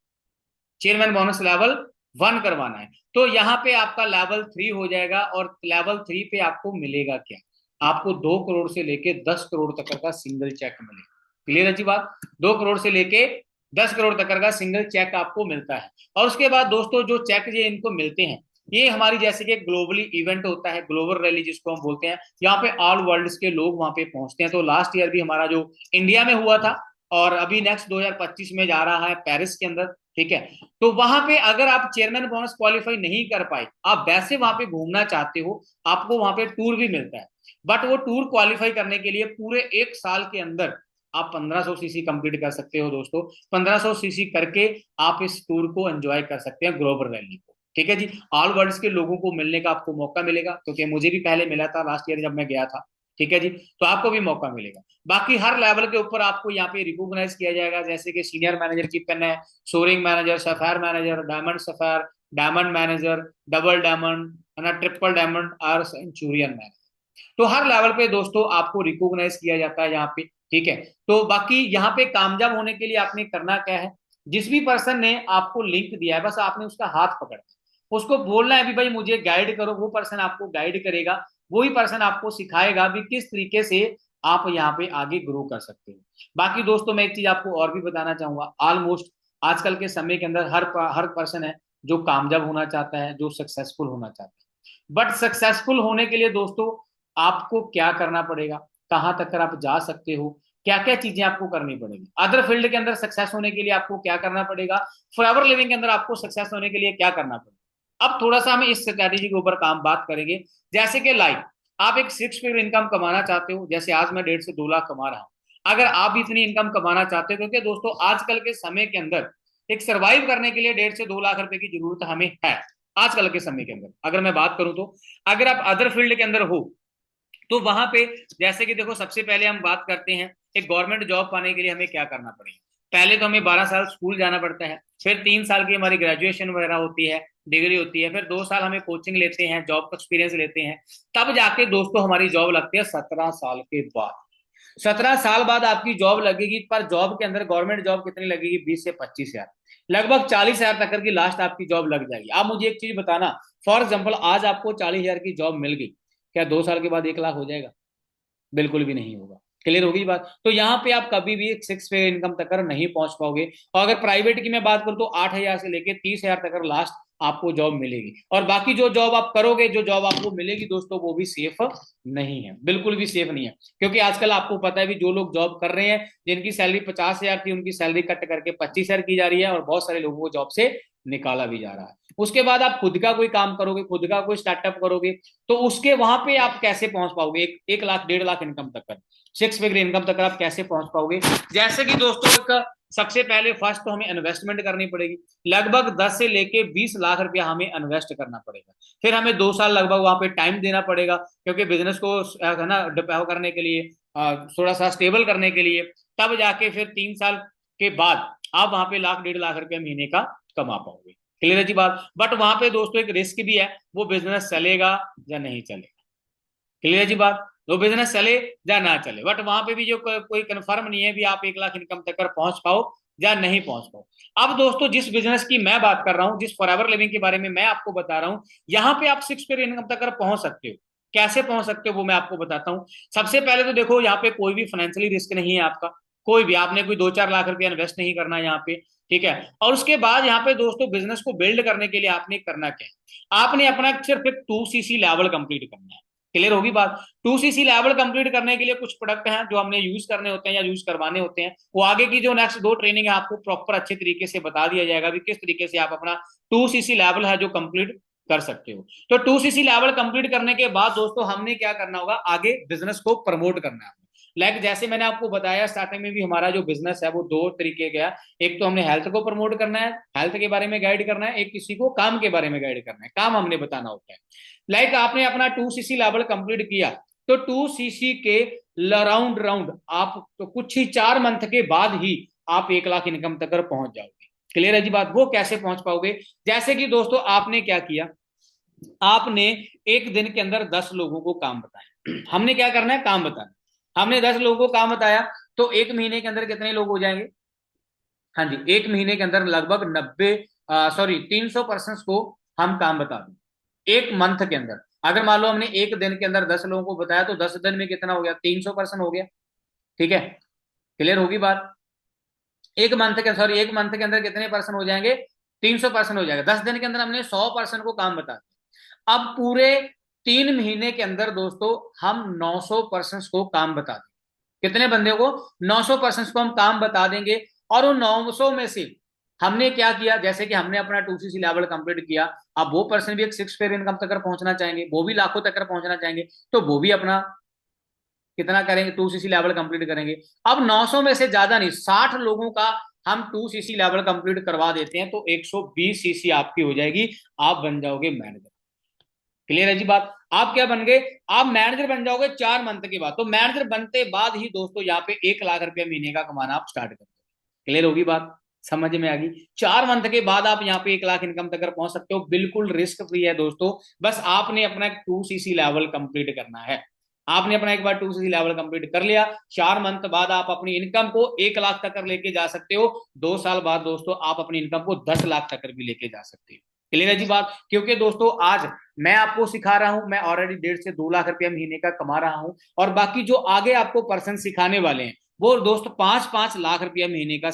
चेयरमैन बोनस लेवल 1 करवाना है। तो यहाँ पे आपका लेवल 3 हो जाएगा। और लेवल 3 पे आपको मिलेगा क्या, आपको 2 करोड़ से लेके 10 करोड़ तक का सिंगल चेक मिलेगा। क्लियर है जी बात? 2 करोड़ से लेके 10 करोड़ तक का सिंगल चेक आपको मिलता है। और उसके बाद दोस्तों जो चेक ये इनको मिलते हैं, ये हमारी जैसे कि ग्लोबली इवेंट होता है, ग्लोबल रैली जिसको हम बोलते हैं, यहाँ पे ऑल वर्ल्ड के लोग वहां पे पहुंचते हैं। तो लास्ट ईयर भी हमारा जो इंडिया में हुआ था, और अभी नेक्स्ट 2025 में जा रहा है पेरिस के अंदर। ठीक है। तो वहां पे अगर आप चेयरमैन बोनस क्वालिफाई नहीं कर पाए, आप वैसे वहां पे घूमना चाहते हो, आपको वहां पे टूर भी मिलता है। बट वो टूर क्वालिफाई करने के लिए पूरे 1 साल के अंदर आप 1500 सीसी कंप्लीट कर सकते हो दोस्तों। 1500 सीसी करके आप इस टूर को एंजॉय कर सकते हैं, ग्लोबल रैली को। ठीक है जी। ऑल वर्ल्ड के लोगों को मिलने का आपको मौका मिलेगा, क्योंकि मुझे भी पहले मिला था लास्ट ईयर जब मैं गया था। ठीक है जी। तो आपको भी मौका मिलेगा। बाकी हर लेवल के ऊपर आपको यहाँ पे रिकॉग्नाइज किया जाएगा, जैसे कि सीनियर मैनेजर की पेन है, soaring manager, sapphire manager, diamond sapphire, diamond manager, double diamond है ना, ट्रिपल डायमंड और सेंचुरियन मैनेजर। तो हर लेवल पे दोस्तों आपको रिकॉग्नाइज किया जाता है यहाँ पे। ठीक है। तो बाकी यहाँ पे कामयाब होने के लिए आपने करना क्या है, जिस भी पर्सन ने आपको लिंक दिया है बस आपने उसका हाथ पकड़ना है, उसको बोलना है भी भाई मुझे गाइड करो। वो पर्सन आपको गाइड करेगा, वही पर्सन आपको सिखाएगा भी किस तरीके से आप यहाँ पे आगे ग्रो कर सकते हो। बाकी दोस्तों मैं एक चीज आपको और भी बताना चाहूंगा, ऑलमोस्ट आजकल के समय के अंदर हर पर्सन है जो कामयाब होना चाहता है, जो सक्सेसफुल होना चाहता है। बट सक्सेसफुल होने के लिए दोस्तों आपको क्या करना पड़ेगा, कहां तक कर आप जा सकते हो, क्या क्या चीजें आपको करनी पड़ेगी, अदर फील्ड के अंदर सक्सेस होने के लिए आपको क्या करना पड़ेगा, फॉरएवर लिविंग के अंदर आपको सक्सेस होने के लिए क्या करना पड़ेगा। अब थोड़ा सा हम इस स्ट्रैटेजी के ऊपर काम बात करेंगे। जैसे कि लाइक आप एक 6 फिगर इनकम कमाना चाहते हो, जैसे आज मैं 1.5 से 2 लाख कमा रहा हूं। अगर आप भी इतनी इनकम कमाना चाहते हो, क्योंकि दोस्तों आजकल के समय के अंदर एक सरवाइव करने के लिए 1.5 से 2 लाख रुपए की जरूरत हमें है आजकल के समय के अंदर। अगर मैं बात करूं तो अगर आप अदर फील्ड के अंदर हो तो वहां पे जैसे कि देखो सबसे पहले हम बात करते हैं एक गवर्नमेंट जॉब पाने के लिए हमें क्या करना पड़ेगा। पहले तो हमें 12 साल स्कूल जाना पड़ता है, फिर 3 साल की हमारी ग्रेजुएशन वगैरह होती है, डिग्री होती है, फिर 2 साल हमें कोचिंग लेते हैं, जॉब का एक्सपीरियंस लेते हैं, तब जाके दोस्तों हमारी जॉब लगती है 17 साल के बाद। 17 साल बाद आपकी जॉब लगेगी, पर जॉब के अंदर गवर्नमेंट जॉब कितनी लगेगी, 20 से 25 हजार, लगभग 40 हजार तक की लास्ट आपकी जॉब लग जाएगी। आप मुझे एक चीज बताना, फॉर एग्जाम्पल आज आपको 40 हजार की जॉब मिल गई, क्या 2 साल के बाद 1 लाख हो जाएगा? बिल्कुल भी नहीं होगा। क्लियर होगी बात? तो यहाँ पे आप कभी भी एक 6 फिगर इनकम तक नहीं पहुंच पाओगे। और अगर प्राइवेट की मैं बात करूं तो 8 हजार से लेके 30 हजार तक लास्ट आपको जॉब मिलेगी। और बाकी जो जॉब आप करोगे, जो जॉब आपको मिलेगी दोस्तों, वो भी सेफ नहीं है, बिल्कुल भी सेफ नहीं है। क्योंकि आजकल आपको पता है भी जो लोग जॉब कर रहे हैं, जिनकी सैलरी 50 हजार थी, उनकी सैलरी कट करके 25 हजार की जा रही है, और बहुत सारे लोगों को जॉब से निकाला भी जा रहा है। उसके बाद आप खुद का कोई काम करोगे, खुद का कोई स्टार्टअप करोगे, तो उसके वहां पे आप कैसे पहुंच पाओगे, 1 लाख 1.5 लाख इनकम तक कर, 6 फिगर इनकम तक आप कैसे पहुंच पाओगे? जैसे कि दोस्तों एक सबसे पहले फर्स्ट तो हमें इन्वेस्टमेंट करनी पड़ेगी, लगभग 10 से लेके 20 लाख रुपया हमें इन्वेस्ट करना पड़ेगा। फिर हमें 2 साल लगभग वहां पे टाइम देना पड़ेगा, क्योंकि बिजनेस को है ना डिपेंड करने के लिए, थोड़ा सा स्टेबल करने के लिए। तब जाके फिर 3 साल के बाद आप वहां पे 1-1.5 लाख रुपया महीने का कमा पाओगे। क्लियर है जी बात? बट वहां पे दोस्तों एक रिस्क भी है, वो बिजनेस चलेगा या नहीं चलेगा। क्लियर है जी बात? वो बिजनेस चले या ना चले, बट वहां पे भी जो कोई कंफर्म नहीं है भी आप 1 लाख इनकम तक कर पहुंच पाओ या नहीं पहुंच पाओ। अब दोस्तों जिस बिजनेस की मैं बात कर रहा हूं, जिस फॉरएवर लिविंग के बारे में मैं आपको बता रहा हूं, यहाँ पे आप 6 फिगर इनकम तक कर पहुंच सकते हो। कैसे पहुंच सकते हो वो मैं आपको बताता हूँ। सबसे पहले तो देखो, यहाँ पे कोई भी फाइनेंशियली रिस्क नहीं है आपका, कोई भी, आपने कोई 2-4 लाख रुपया इन्वेस्ट नहीं करना है यहाँ पे, ठीक है। और उसके बाद यहाँ पे दोस्तों बिजनेस को बिल्ड करने के लिए आपने करना क्या है, आपने अपना सिर्फ एक 2 सीसी लेवल कंप्लीट करना है। क्लियर होगी बात। 2 सीसी लेवल कंप्लीट करने के लिए कुछ प्रोडक्ट हैं जो हमने यूज करने होते हैं या यूज करवाने होते हैं, वो आगे की जो नेक्स्ट 2 ट्रेनिंग है आपको प्रॉपर अच्छे तरीके से बता दिया जाएगा भी किस तरीके से आप अपना 2 सीसी लेवल है जो कंप्लीट कर सकते हो। तो 2 सीसी लेवल कंप्लीट करने के बाद दोस्तों हमने क्या करना होगा, आगे बिजनेस को प्रमोट करना है। लाइक जैसे मैंने आपको बताया स्टार्टिंग में भी, हमारा जो बिजनेस है वो 2 तरीके का है। एक तो हमने हेल्थ को प्रमोट करना है, हेल्थ के बारे में गाइड करना है, एक किसी को काम के बारे में गाइड करना है, काम हमने बताना होता है। लाइक आपने अपना 2 सीसी लेवल कंप्लीट किया, तो 2 सीसी के राउंड राउंड आप तो कुछ ही 4 मंथ के बाद ही आप 1 लाख इनकम तक पहुंच जाओगे। क्लियर है जी बात। वो कैसे पहुंच पाओगे, जैसे कि दोस्तों आपने क्या किया, आपने एक दिन के अंदर 10 लोगों को काम बताया। हमने क्या करना है, काम बताना। हमने 10 लोगों को काम बताया, तो 1 महीने के अंदर कितने लोग हो जाएंगे, हाँ जी, 1 महीने के अंदर लगभग 300 पर्सन को हम काम बता दें 1 मंथ के अंदर। अगर मान लो हमने एक दिन के अंदर 10 लोगों को बताया, तो 10 दिन में कितना हो गया, 300 पर्सन हो गया। ठीक है, क्लियर होगी बात। एक मंथ के अंदर कितने पर्सन हो जाएंगे, 300 पर्सन हो जाएगा। 10 दिन के अंदर हमने 100 पर्सन को काम बता दिया। अब पूरे 3 महीने के अंदर दोस्तों हम 900 पर्सन को काम बता दें। कितने बंदे को, 900 पर्सन को हम काम बता देंगे। और उन 900 में से हमने क्या किया, जैसे कि हमने अपना 2 सीसी लेवल कंप्लीट किया, अब वो पर्सन भी एक 6 फिगर इनकम तक पहुंचना चाहेंगे, वो भी लाखों तक पहुंचना चाहेंगे, तो वो भी अपना कितना करेंगे, 2 सीसी लेवल कंप्लीट करेंगे। अब 900 में से ज्यादा नहीं, 60 लोगों का हम 2 सीसी लेवल कंप्लीट करवा देते हैं, तो 120 सीसी आपकी हो जाएगी, आप बन जाओगे मैनेजर। क्लियर है जी बात। आप क्या बन गए, आप मैनेजर बन जाओगे 4 मंथ के बाद। तो मैनेजर बनते बाद ही दोस्तों यहाँ पे 1 लाख रुपया महीने का कमाना आप स्टार्ट कर। क्लियर होगी बात, समझ में आ गई। 4 मंथ के बाद आप यहाँ पे 1 लाख इनकम तक पहुंच सकते हो, बिल्कुल रिस्क फ्री है दोस्तों। बस आपने अपना 2 सीसी लेवल कंप्लीट करना है। आपने अपना एक बार 2 सीसी लेवल कंप्लीट कर लिया, 4 मंथ बाद आप अपनी इनकम को 1 लाख तक लेके जा सकते हो। 2 साल बाद दोस्तों आप अपनी इनकम को 10 लाख तक भी लेके जा सकते हो। क्लियर है जी बात। क्योंकि दोस्तों आज मैं आपको सिखा रहा हूं, मैं ऑलरेडी 1.5 से 2 लाख रुपया महीने का कमा रहा हूं, और बाकी जो आगे आपको पर्सन सिखाने वाले हैं वो दोस्त 5-5 लाख रुपया महीने का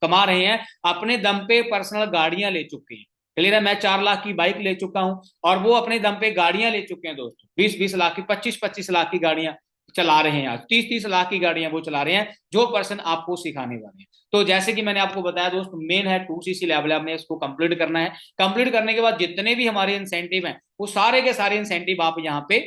कमा रहे हैं, अपने दम पे पर्सनल गाड़ियां ले चुके हैं। क्लियर है, मैं 4 लाख की बाइक ले चुका हूं, और वो अपने दम पे गाड़ियां ले चुके हैं दोस्तों, 20-20 लाख की, 25-25 लाख की गाड़ियां चला रहे हैं, आज 30-30 लाख की गाड़ियां वो चला रहे हैं, जो पर्सन आपको सिखाने वाले हैं। तो जैसे कि मैंने आपको बताया दोस्त, मेन है 2 सीसी लेवल, हमने इसको कंप्लीट करना है। कंप्लीट करने के बाद जितने भी हमारे इंसेंटिव हैं, वो सारे के सारे इंसेंटिव आप यहाँ पे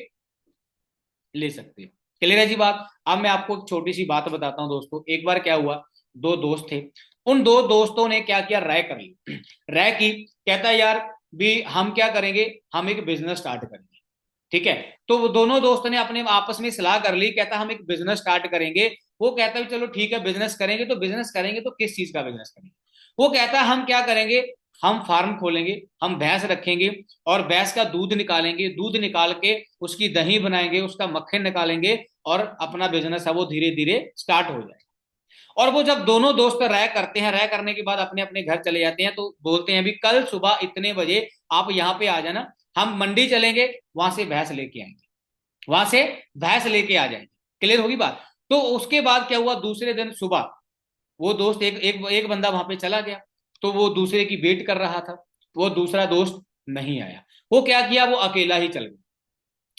ले सकते हैं। क्लियर है जी बात। अब मैं आपको एक छोटी सी बात बताता हूं दोस्तों। एक बार क्या हुआ, 2 दोस्त थे, उन 2 दोस्तों ने क्या किया, राय कर ली। राय की, कहता है यार भी हम क्या करेंगे, हम एक बिजनेस स्टार्ट करेंगे। ठीक है, तो वो दोनों दोस्तों ने अपने आपस में सलाह कर ली, कहता हम एक बिजनेस स्टार्ट करेंगे। वो कहता है चलो ठीक है, बिजनेस करेंगे, तो बिजनेस करेंगे तो किस चीज का बिजनेस करेंगे। वो कहता है हम क्या करेंगे, हम फार्म खोलेंगे, हम भैंस रखेंगे, और भैंस का दूध निकालेंगे, दूध निकाल के उसकी दही बनाएंगे, उसका मक्खन निकालेंगे, और अपना बिजनेस है वो धीरे धीरे स्टार्ट हो जाएगा। और वो जब दोनों दोस्त राय करते हैं, राय करने के बाद अपने अपने घर चले जाते हैं, तो बोलते हैं भी कल सुबह इतने बजे आप यहाँ पे आ जाना, हम मंडी चलेंगे, वहां से भैंस लेके आएंगे, वहां से भैंस लेके आ जाएंगे। क्लियर होगी बात। तो उसके बाद क्या हुआ, दूसरे दिन सुबह वो दोस्त एक बंदा वहां पे चला गया, तो वो दूसरे की वेट कर रहा था, वो दूसरा दोस्त नहीं आया। वो क्या किया, वो अकेला ही चल गया,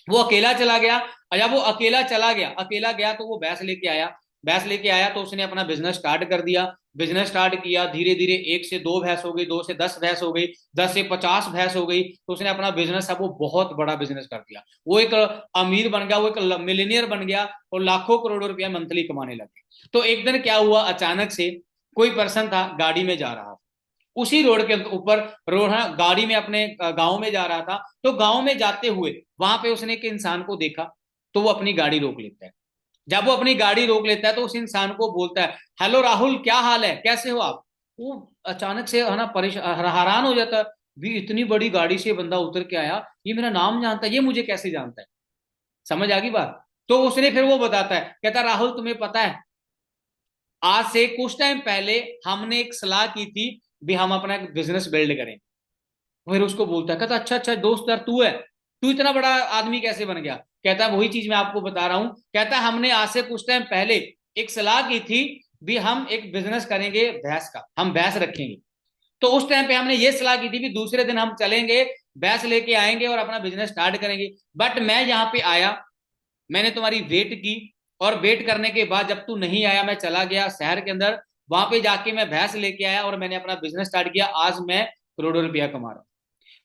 वो अकेला चला गया। और जब वो अकेला गया तो वो भैंस लेके आया, भैंस लेके आया तो उसने अपना बिजनेस स्टार्ट कर दिया। बिजनेस स्टार्ट किया, धीरे धीरे 1 से 2 भैंस हो गई, 2 से 10 भैंस हो गई, 10 से 50 भैंस हो गई, तो उसने अपना बिजनेस अब वो बहुत बड़ा बिजनेस कर दिया। वो एक अमीर बन गया, वो एक मिलीनियर बन गया, और लाखों करोड़ों रुपया मंथली कमाने लगे। तो एक दिन क्या हुआ, अचानक से कोई पर्सन था गाड़ी में जा रहा था, उसी रोड के ऊपर, रोड है, गाड़ी में अपने गांव में जा रहा था। तो गांव में जाते हुए वहां पे उसने एक इंसान को देखा, तो वो अपनी गाड़ी रोक लेता है। जब वो अपनी गाड़ी रोक लेता है, तो उस इंसान को बोलता है, हेलो राहुल, क्या हाल है, कैसे हो आप। वो अचानक से है ना परेशान, हैरान हो जाता है, भी इतनी बड़ी गाड़ी से बंदा उतर के आया, ये मेरा नाम जानता है, ये मुझे कैसे जानता है। समझ आ गई बात। तो उसने फिर वो बताता है, कहता राहुल तुम्हें पता है आज से कुछ टाइम पहले हमने एक सलाह की थी भी हम अपना एक बिजनेस बिल्ड करें। फिर उसको बोलता है, कहता अच्छा अच्छा दोस्त यार तू है, तू इतना बड़ा आदमी कैसे बन गया? कहता है वही चीज मैं आपको बता रहा हूं। कहता है हमने आज से कुछ टाइम पहले एक सलाह की थी भी हम एक बिजनेस करेंगे भैंस का, हम भैंस रखेंगे। तो उस टाइम पे हमने ये सलाह की थी भी दूसरे दिन हम चलेंगे, भैंस लेके आएंगे और अपना बिजनेस स्टार्ट करेंगे। बट मैं यहाँ पे आया, मैंने तुम्हारी वेट की, और वेट करने के बाद जब तू नहीं आया मैं चला गया शहर के अंदर, वहां पे जाके मैं भैंस लेके आया और मैंने अपना बिजनेस स्टार्ट किया। आज मैं करोड़ों रुपया कमा रहा हूं।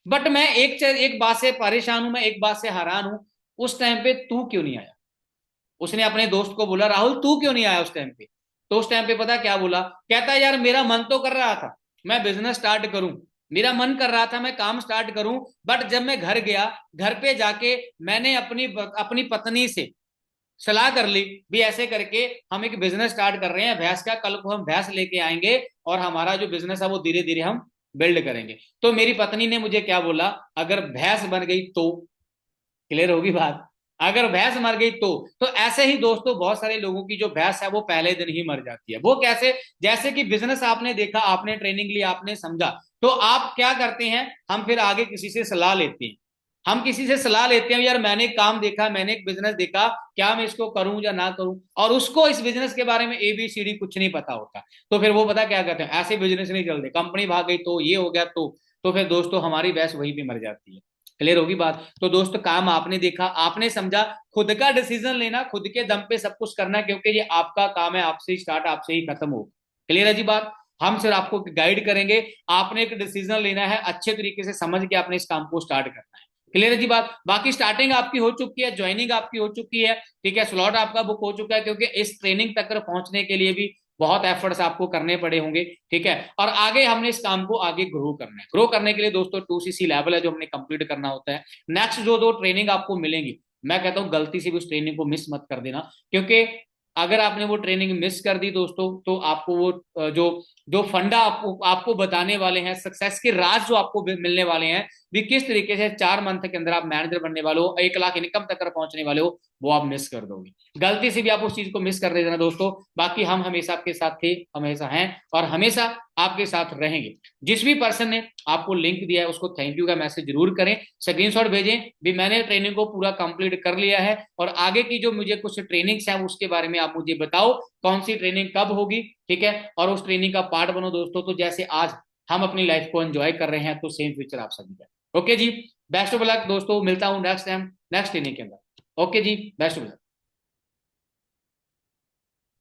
बट मैं एक बात से परेशान हूं, मैं एक बात से हैरान हूं, उस टाइम पे तू क्यों नहीं आया? उसने अपने दोस्त को बोला राहुल तू क्यों नहीं आया उस टाइम पे? तो उस टाइम पे पता क्या बोला? कहता है यार मेरा मन तो कर रहा था मैं बिजनेस स्टार्ट करूं, मेरा मन कर रहा था मैं काम स्टार्ट करूं, बट जब मैं घर गया, घर पे जाके मैंने अपनी अपनी पत्नी से सलाह कर ली भी ऐसे करके हम एक बिजनेस स्टार्ट कर रहे हैं भैंस का, कल को हम भैंस लेके आएंगे और हमारा जो बिजनेस है वो धीरे धीरे हम बिल्ड करेंगे। तो मेरी पत्नी ने मुझे क्या बोला, अगर भैंस बन गई तो, क्लियर होगी बात, अगर भैंस मर गई तो ऐसे ही दोस्तों बहुत सारे लोगों की जो भैंस है वो पहले दिन ही मर जाती है। वो कैसे? जैसे कि बिजनेस आपने देखा, आपने ट्रेनिंग ली, आपने समझा, तो आप क्या करते हैं, हम फिर आगे किसी से सलाह लेते हैं। हम किसी से सलाह लेते हैं यार मैंने एक काम देखा, मैंने एक बिजनेस देखा, क्या मैं इसको करूं या ना करूं, और उसको इस बिजनेस के बारे में एबीसीडी कुछ नहीं पता होता। तो फिर वो पता क्या कहते हैं, ऐसे बिजनेस नहीं चलते, कंपनी भाग गई तो ये हो गया तो फिर दोस्तों हमारी भैंस वहीं पे मर जाती है। क्लियर होगी बात? तो दोस्तों काम आपने देखा, आपने समझा, खुद का डिसीजन लेना, खुद के दम पे सब कुछ करना, क्योंकि ये आपका काम है, आपसे ही स्टार्ट आपसे ही खत्म होगा। क्लियर है जी बात? हम सिर्फ आपको गाइड करेंगे, आपने एक डिसीजन लेना है, अच्छे तरीके से समझ के आपने इस काम को स्टार्ट करना है। क्लियर है जी बात? बाकी स्टार्टिंग आपकी हो चुकी है, ज्वाइनिंग आपकी हो चुकी है, ठीक है, स्लॉट आपका बुक हो चुका है, क्योंकि इस ट्रेनिंग तक पहुंचने के लिए भी बहुत एफर्ट्स आपको करने पड़े होंगे, ठीक है। और आगे हमने इस काम को आगे ग्रो करना है। ग्रो करने के लिए दोस्तों 2cc लेवल है जो हमने कंप्लीट करना होता है। नेक्स्ट जो दो ट्रेनिंग आपको मिलेंगी, मैं कहता हूं गलती से भी उस ट्रेनिंग को मिस मत कर देना, क्योंकि अगर आपने वो ट्रेनिंग मिस कर दी दोस्तों तो आपको वो जो जो फंडा आपको बताने वाले हैं, सक्सेस के राज जो आपको मिलने वाले हैं, भी किस तरीके से 4 मंथ के अंदर आप मैनेजर बनने वाले हो, 1 लाख इनकम तक पहुंचने वाले हो, वो आप मिस कर दोगे। गलती से भी आप उस चीज को मिस कर देना दोस्तों। बाकी हम हमेशा आपके साथ थे, हमेशा हैं और हमेशा आपके साथ रहेंगे। जिस भी पर्सन ने आपको लिंक दिया है उसको थैंक यू का मैसेज जरूर करें, स्क्रीनशॉट भेजें भी मैंने ट्रेनिंग को पूरा कंप्लीट कर लिया है, और आगे की जो मुझे कुछ ट्रेनिंग्स हैं उसके बारे में आप मुझे बताओ कौन सी ट्रेनिंग कब होगी, ठीक है, और उस ट्रेनिंग का पार्ट बनो दोस्तों। तो जैसे आज हम अपनी लाइफ को एंजॉय कर रहे हैं तो सेम फ्यूचर आप सभी का। Okay ji, best of luck दोस्तों, मिलता हूं नेक्स्ट टाइम नेक्स्ट ट्रेनिंग के अंदर। Okay ji, best of luck.